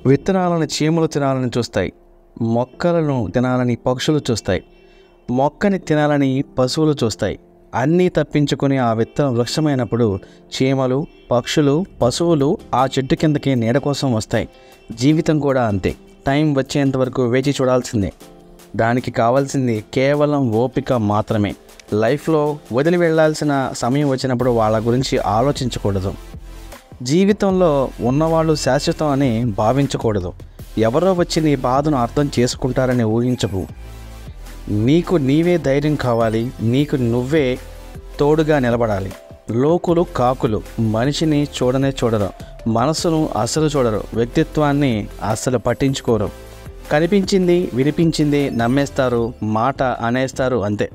విత్తనాలను చీమలు తినాలని చూస్తాయి, మొక్కలను తినాలని పక్షులు చూస్తాయి, మొక్కని తినాలని పశువులు చూస్తాయి. అన్నీ తప్పించుకొని ఆ విత్తనం వృక్షమైనప్పుడు చీమలు, పక్షులు, పశువులు ఆ చెట్టు కిందకి నీడ కోసం వస్తాయి. జీవితం కూడా అంతే. టైం వచ్చేంత వరకు వేచి చూడాల్సిందే. దానికి కావాల్సింది కేవలం ఓపిక మాత్రమే. లైఫ్లో వదిలి వెళ్ళాల్సిన సమయం వచ్చినప్పుడు వాళ్ళ గురించి ఆలోచించకూడదు. జీవితంలో ఉన్నవాళ్ళు శాశ్వతం అని భావించకూడదు. ఎవరో వచ్చి నీ బాధను అర్థం చేసుకుంటారని ఊహించకు. నీకు నీవే ధైర్యం కావాలి. నీకు నువ్వే తోడుగా నిలబడాలి. లోకులు కాకులు మనిషిని చూడరు, మనసును అస్సలు చూడరు, వ్యక్తిత్వాన్ని అస్సలు పట్టించుకోరు. కనిపించింది వినిపించింది నమ్మేస్తారు, మాట అనేస్తారు, అంతే.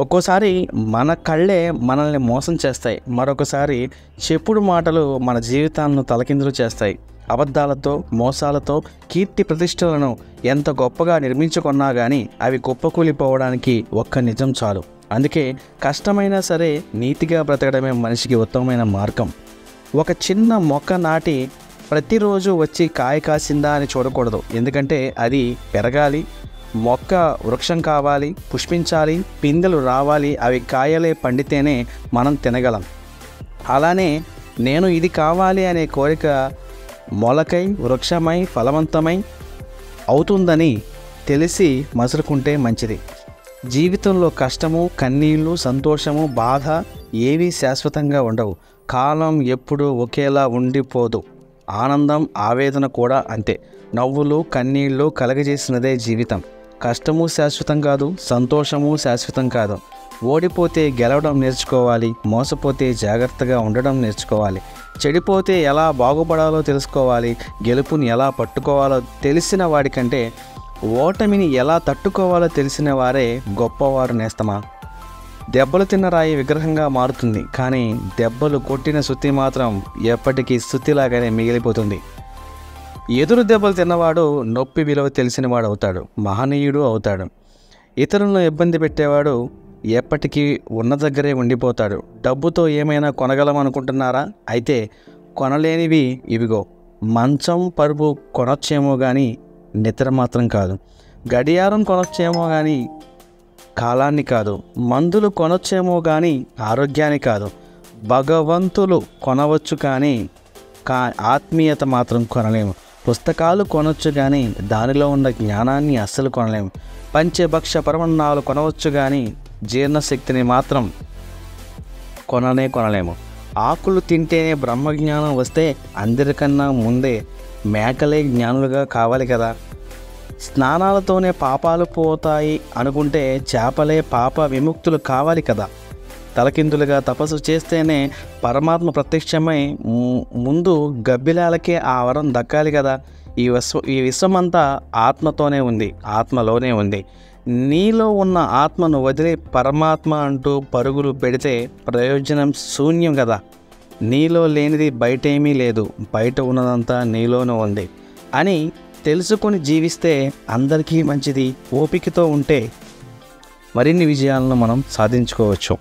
ఒక్కోసారి మన కళ్ళే మనల్ని మోసం చేస్తాయి. మరొకసారి చెప్పుడు మాటలు మన జీవితాలను తలకిందులు చేస్తాయి. అబద్ధాలతో, మోసాలతో కీర్తి ప్రతిష్టలను ఎంత గొప్పగా నిర్మించుకున్నా కానీ అవి కుప్పకూలిపోవడానికి ఒక్క నిజం చాలు. అందుకే కష్టమైనా సరే నీతిగా బ్రతకడమే మనిషికి ఉత్తమమైన మార్గం. ఒక చిన్న మొక్క నాటి ప్రతిరోజు వచ్చి కాయ కాసిందా అని చూడకూడదు. ఎందుకంటే అది పెరగాలి, మొక్క వృక్షం కావాలి, పుష్పించాలి, పిందెలు రావాలి. అవి కాయలే పండితేనే మనం తినగలం. అలానే నేను ఇది కావాలి అనే కోరిక మొలకై వృక్షమై ఫలవంతమై అవుతుందని తెలిసి మసులుకుంటే మంచిది. జీవితంలో కష్టము, కన్నీళ్ళు, సంతోషము, బాధ ఏవీ శాశ్వతంగా ఉండవు. కాలం ఎప్పుడూ ఒకేలా ఉండిపోదు. ఆనందం, ఆవేదన కూడా అంతే. నవ్వులు, కన్నీళ్ళు కలగజేసినదే జీవితం. కష్టము శాశ్వతం కాదు, సంతోషము శాశ్వతం కాదు. ఓడిపోతే గెలవడం నేర్చుకోవాలి, మోసపోతే జాగ్రత్తగా ఉండడం నేర్చుకోవాలి. చెడిపోతే ఎలా బాగుపడాలో తెలుసుకోవాలి. గెలుపుని ఎలా పట్టుకోవాలో తెలిసిన వాడికంటే ఓటమిని ఎలా తట్టుకోవాలో తెలిసిన వారే గొప్పవారు నేస్తమా. దెబ్బలు తిన్న రాయి విగ్రహంగా మారుతుంది, కానీ దెబ్బలు కొట్టిన సుత్తి మాత్రం ఎప్పటికీ సుత్తిలాగానే మిగిలిపోతుంది. ఎదురు దెబ్బలు తిన్నవాడు నొప్పి విలువ తెలిసినవాడు అవుతాడు, మహనీయుడు అవుతాడు. ఇతరులను ఇబ్బంది పెట్టేవాడు ఎప్పటికీ ఉన్న దగ్గరే ఉండిపోతాడు. డబ్బుతో ఏమైనా కొనగలమనుకుంటున్నారా? అయితే కొనలేనివి ఇవిగో. మంచం, పరుపు కొనొచ్చేమో కానీ నిద్ర మాత్రం కాదు. గడియారం కొనొచ్చేమో కానీ కాలాన్ని కాదు. మందులు కొనొచ్చేమో కానీ ఆరోగ్యాన్ని కాదు. భగవంతులు కొనవచ్చు కానీ ఆత్మీయత మాత్రం కొనలేము. పుస్తకాలు కొనవచ్చు కానీ దానిలో ఉన్న జ్ఞానాన్ని అస్సలు కొనలేము. పంచభక్ష పరమన్నాలు కొనవచ్చు కానీ జీర్ణశక్తిని మాత్రం కొనలేము. ఆకులు తింటేనే బ్రహ్మజ్ఞానం వస్తే అందరికన్నా ముందే మేకలే జ్ఞానులుగా కావాలి కదా. స్నానాలతోనే పాపాలు పోతాయి అనుకుంటే చేపలే పాప విముక్తులు కావాలి కదా. తలకిందులుగా తపస్సు చేస్తేనే పరమాత్మ ప్రత్యక్షమై ముందు గబ్బిలాలకే ఆ వరం దక్కాలి కదా. ఈ విశ్వమంతా ఆత్మతోనే ఉంది, ఆత్మలోనే ఉంది. నీలో ఉన్న ఆత్మను వదిలి పరమాత్మ అంటూ పరుగులు పెడితే ప్రయోజనం శూన్యం కదా. నీలో లేనిది బయటేమీ లేదు, బయట ఉన్నదంతా నీలోనూ ఉంది అని తెలుసుకొని జీవిస్తే అందరికీ మంచిది. ఓపికతో ఉంటే మరిన్ని విజయాలను మనం సాధించుకోవచ్చు.